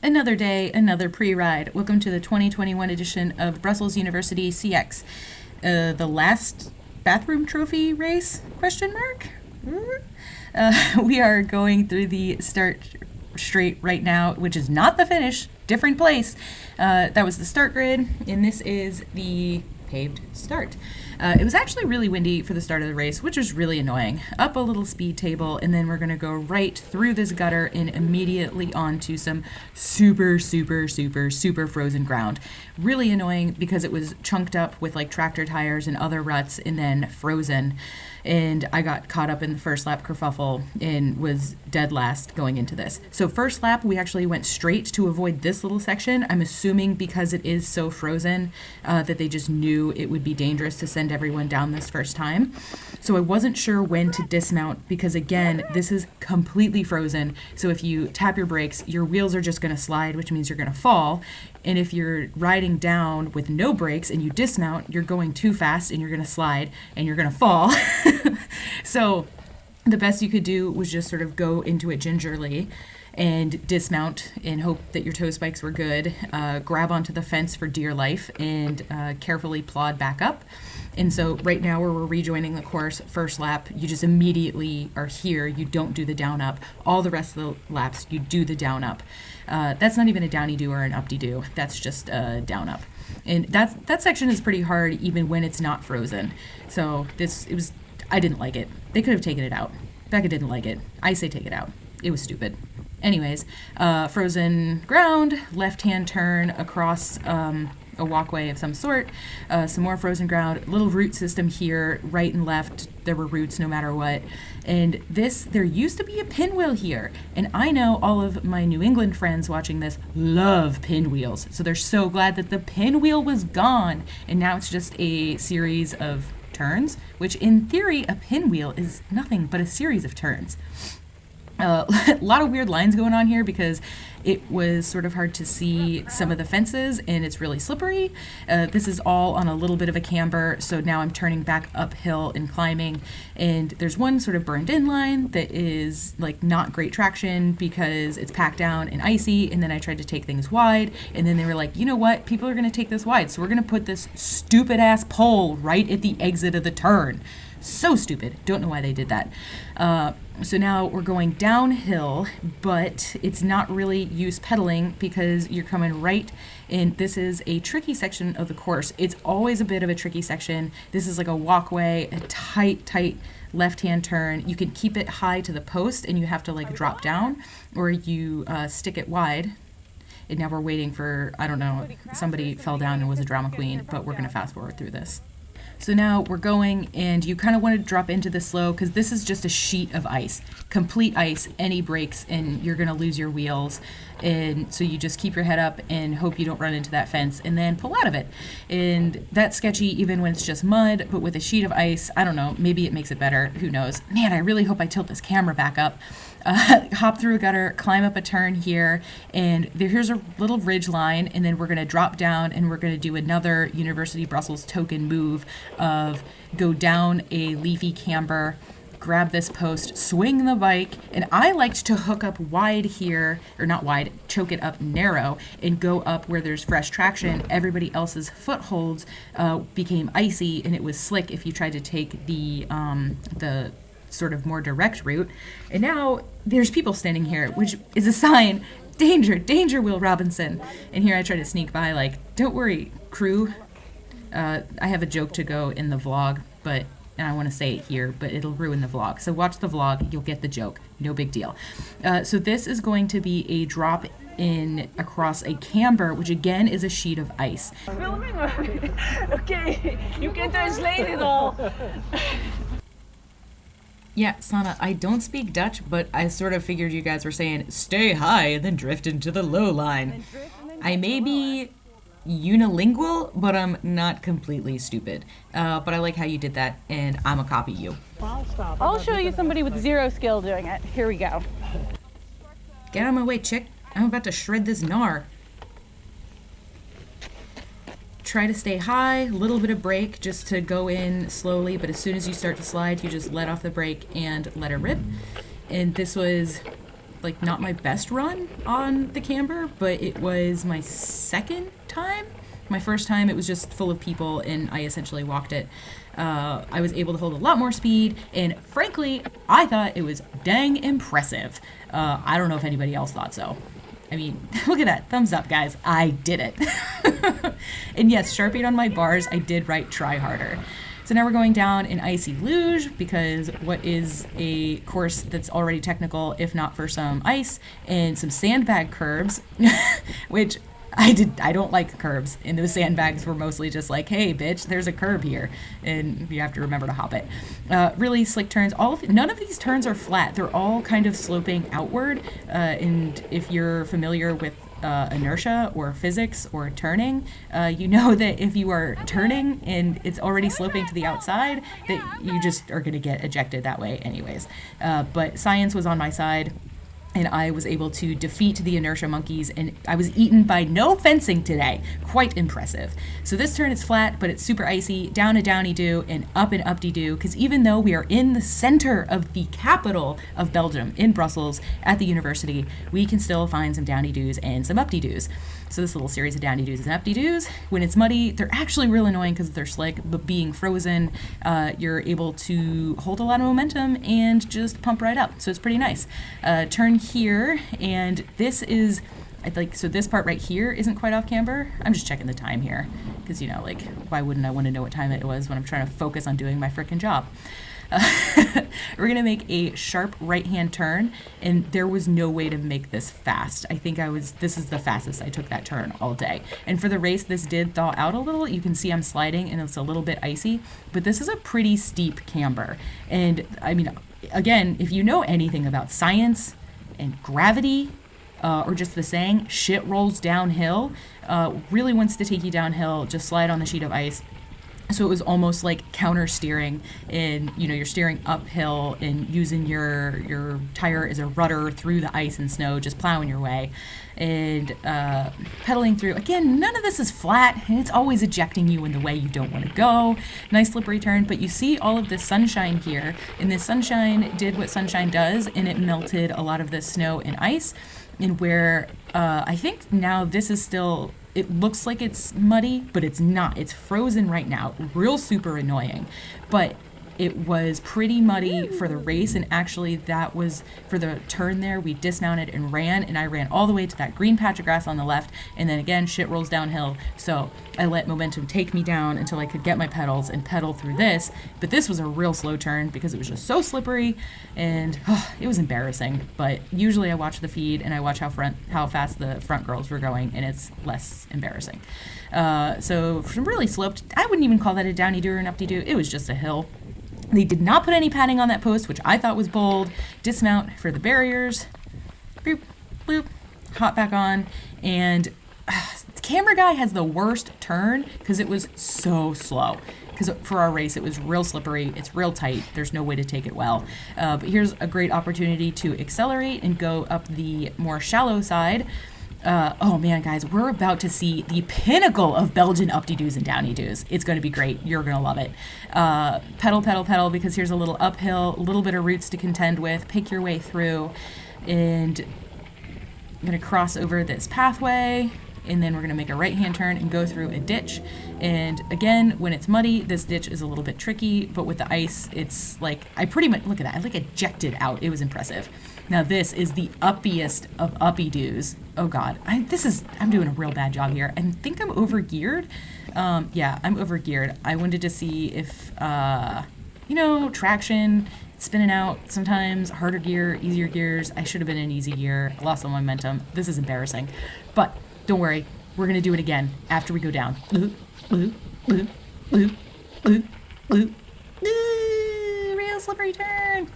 Another day, another pre-ride. Welcome to the 2021 edition of Brussels University CX. The last bathroom trophy race? Question mark? We are going through the start straight right now, which is not the finish, different place. That was the start grid, and this is the paved start. It was actually really windy for the start of the race, which was really annoying. Up a little speed table, and then we're going to go right through this gutter and immediately onto some super frozen ground. Really annoying because it was chunked up with like tractor tires and other ruts and then frozen. And I got caught up in the first lap kerfuffle and was dead last going into this. So first lap, we actually went straight to avoid this little section. I'm assuming because it is so frozen that they just knew it would be dangerous to send everyone down this first time. So I wasn't sure when to dismount because again, this is completely frozen. So if you tap your brakes, your wheels are just going to slide, which means you're going to fall. And if you're riding down with no brakes and you dismount, you're going too fast and you're going to slide and you're going to fall. So the best you could do was just sort of go into it gingerly and dismount and hope that your toe spikes were good, grab onto the fence for dear life, and carefully plod back up. And so right now where we're rejoining the course, first lap, you just immediately are here. You don't do the down up. All the rest of the laps, you do the down up. That's not even a downy do or an upty do. That's just a down up. And that section is pretty hard even when it's not frozen. So I didn't like it. They could have taken it out. Becca didn't like it. I say take it out. It was stupid. Anyways, frozen ground, left-hand turn across a walkway of some sort, some more frozen ground, little root system here, right and left, there were roots no matter what. And there used to be a pinwheel here, and I know all of my New England friends watching this love pinwheels, so they're so glad that the pinwheel was gone, and now it's just a series of turns, which in theory a pinwheel is nothing but a series of turns. A lot of weird lines going on here because it was sort of hard to see some of the fences and it's really slippery. This is all on a little bit of a camber, so now I'm turning back uphill and climbing, and there's one sort of burned in line that is like not great traction because it's packed down and icy, and then I tried to take things wide, and then they were like, you know what, people are going to take this wide, so we're going to put this stupid ass pole right at the exit of the turn. So stupid. Don't know why they did that. So now we're going downhill, but it's not really use pedaling because you're coming right in. This is a tricky section of the course. It's always a bit of a tricky section. This is like a walkway, a tight left-hand turn. You can keep it high to the post and you have to like drop down, or you stick it wide. And now we're waiting for, I don't know, somebody fell down and was a drama queen, but we're going to fast forward through this. So now we're going, and you kind of want to drop into the slow because this is just a sheet of ice, complete ice, any breaks, and you're going to lose your wheels. And so you just keep your head up and hope you don't run into that fence and then pull out of it. And that's sketchy even when it's just mud, but with a sheet of ice, I don't know, maybe it makes it better. Who knows? Man, I really hope I tilt this camera back up. Hop through a gutter, climb up a turn here, and here's a little ridge line, and then we're going to drop down and we're going to do another University Brussels token move of go down a leafy camber, grab this post, swing the bike, and I liked to hook up wide here, or not wide, choke it up narrow, and go up where there's fresh traction. Everybody else's footholds became icy, and it was slick if you tried to take the sort of more direct route. And now there's people standing here, which is a sign, danger, Will Robinson. And here I try to sneak by like, don't worry, crew. I have a joke to go in the vlog, and I want to say it here, but it'll ruin the vlog. So watch the vlog, you'll get the joke. No big deal. So this is going to be a drop in across a camber, which again is a sheet of ice. Filming? Okay, you can translate it all. Yeah, Sana, I don't speak Dutch, but I sort of figured you guys were saying, stay high and then drift into the low line. I may be unilingual, but I'm not completely stupid. But I like how you did that, and I'm gonna copy you. I'll show you somebody with zero skill doing it. Here we go. Get out of my way, chick. I'm about to shred this gnar. Try to stay high, little bit of brake just to go in slowly, but as soon as you start to slide, you just let off the brake and let it rip. And this was like not my best run on the camber, but it was my second time. My first time, it was just full of people, and I essentially walked it. I was able to hold a lot more speed, and frankly, I thought it was dang impressive. I don't know if anybody else thought so. I mean, look at that. Thumbs up, guys. I did it. And yes, Sharpied on my bars, I did write try harder. So now we're going down an icy luge, because what is a course that's already technical, if not for some ice and some sandbag curbs, which I don't like curbs, and those sandbags were mostly just like, hey, bitch, there's a curb here, and you have to remember to hop it. Really slick turns. None of these turns are flat. They're all kind of sloping outward, and if you're familiar with inertia or physics or turning, you know that if you are turning and it's already sloping to the outside, that you just are going to get ejected that way anyways. But science was on my side, and I was able to defeat the inertia monkeys, and I was eaten by no fencing today. Quite impressive. So this turn is flat, but it's super icy, down a downy-do, and up an up-de-do, because even though we are in the center of the capital of Belgium, in Brussels, at the university, we can still find some downy-doos and some up-de-doos. So this little series of downy-doos and up-de-doos, when it's muddy, they're actually real annoying because they're slick, but being frozen, you're able to hold a lot of momentum and just pump right up. So it's pretty nice. Turn here, and this is, so this part right here isn't quite off camber. I'm just checking the time here because, like, why wouldn't I want to know what time it was when I'm trying to focus on doing my frickin' job? We're going to make a sharp right-hand turn, and there was no way to make this fast. I think this is the fastest I took that turn all day. And for the race, this did thaw out a little. You can see I'm sliding, and it's a little bit icy, but this is a pretty steep camber. And, I mean, again, if you know anything about science and gravity, or just the saying, shit rolls downhill, really wants to take you downhill, just slide on the sheet of ice. So it was almost like counter steering, and you're steering uphill and using your tire as a rudder through the ice and snow, just plowing your way and pedaling through. Again, none of this is flat, and it's always ejecting you in the way you don't want to go. Nice slippery turn, but you see all of this sunshine here, and this sunshine did what sunshine does, and it melted a lot of the snow and ice. And where I think now this is still, it looks like it's muddy, but it's not. It's frozen right now. Real super annoying. But it was pretty muddy for the race, and actually that was for the turn there. We dismounted and ran, and I ran all the way to that green patch of grass on the left, and then again, shit rolls downhill. So I let momentum take me down until I could get my pedals and pedal through this. But this was a real slow turn because it was just so slippery, and it was embarrassing. But usually I watch the feed and I watch how fast the front girls were going, and it's less embarrassing. So from really sloped, I wouldn't even call that a downy-do or an up-de-do. It was just a hill. They did not put any padding on that post, which I thought was bold. Dismount for the barriers. Boop, boop. Hop back on. And the camera guy has the worst turn because it was so slow. Because for our race, it was real slippery. It's real tight. There's no way to take it well. But here's a great opportunity to accelerate and go up the more shallow side. Oh man, guys, we're about to see the pinnacle of Belgian up-de-doos and downy-doos. It's going to be great. You're going to love it. Pedal, pedal, pedal, because here's a little uphill, a little bit of roots to contend with. Pick your way through, and I'm going to cross over this pathway, and then we're going to make a right-hand turn and go through a ditch. And again, when it's muddy, this ditch is a little bit tricky, but with the ice, it's like, I pretty much, look at that, I like ejected out. It was impressive. Now this is the uppiest of uppy-doos. Oh God, I'm doing a real bad job here. I think I'm overgeared. Yeah, I'm overgeared. I wanted to see if, traction, spinning out sometimes, harder gear, easier gears. I should have been in easy gear. I lost all momentum. This is embarrassing. But don't worry, we're going to do it again after we go down. Real slippery turn.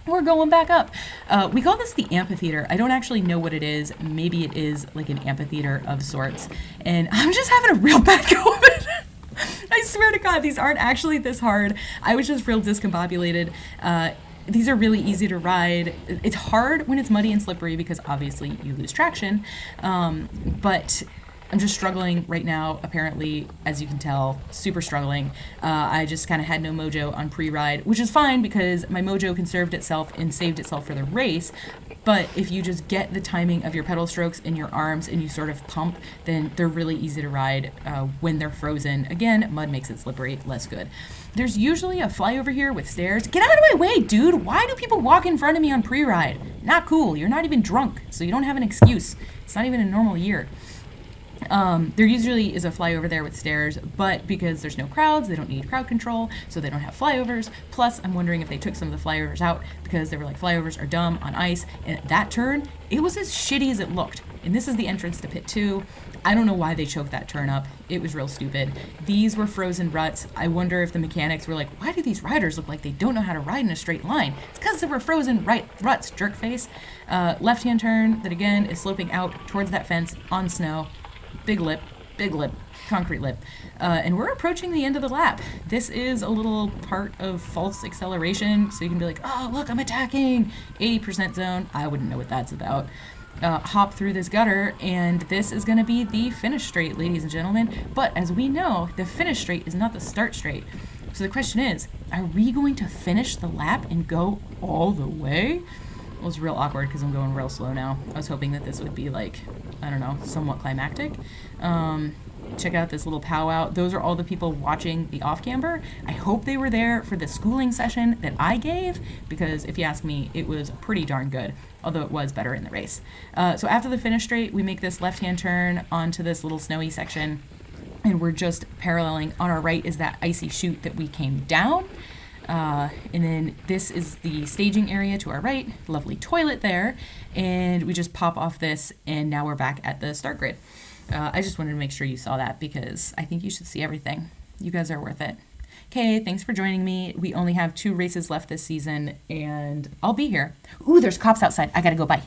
We're going back up. We call this the amphitheater. I don't actually know what it is. Maybe it is like an amphitheater of sorts. And I'm just having a real bad go of it. I swear to God, these aren't actually this hard. I was just real discombobulated. These are really easy to ride. It's hard when it's muddy and slippery because obviously you lose traction. But I'm just struggling right now, apparently, as you can tell, super struggling. I just kind of had no mojo on pre-ride, which is fine because my mojo conserved itself and saved itself for the race. But if you just get the timing of your pedal strokes in your arms and you sort of pump, then they're really easy to ride when they're frozen. Again, mud makes it slippery, less good. There's usually a flyover here with stairs. Get out of my way, dude! Why do people walk in front of me on pre-ride? Not cool. You're not even drunk, so you don't have an excuse. It's not even a normal year. There usually is a flyover there with stairs, but because there's no crowds, they don't need crowd control, so they don't have flyovers. Plus, I'm wondering if they took some of the flyovers out because they were like, flyovers are dumb on ice. And that turn, it was as shitty as it looked. And this is the entrance to pit 2. I don't know why they choked that turn up. It was real stupid. These were frozen ruts. I wonder if the mechanics were like, why do these riders look like they don't know how to ride in a straight line? It's because they were frozen ruts, jerkface. Left-hand turn that again is sloping out towards that fence on snow. Big lip, concrete lip. And we're approaching the end of the lap. This is a little part of false acceleration, so you can be like, oh, look, I'm attacking. 80% zone. I wouldn't know what that's about. Hop through this gutter, and this is going to be the finish straight, ladies and gentlemen. But as we know, the finish straight is not the start straight. So the question is, are we going to finish the lap and go all the way? Well, it's real awkward because I'm going real slow now. I was hoping that this would be like, I don't know, somewhat climactic. Check out this little powwow. Those are all the people watching the off-camber. I hope they were there for the schooling session that I gave, because if you ask me, it was pretty darn good, although it was better in the race. So after the finish straight, we make this left-hand turn onto this little snowy section, and we're just paralleling. On our right is that icy chute that we came down. And then this is the staging area to our right, lovely toilet there, and we just pop off this, and now we're back at the start grid. I just wanted to make sure you saw that because I think you should see everything. You guys are worth it. Okay, thanks for joining me. We only have 2 races left this season, and I'll be here. Ooh, there's cops outside. I gotta go. Bye.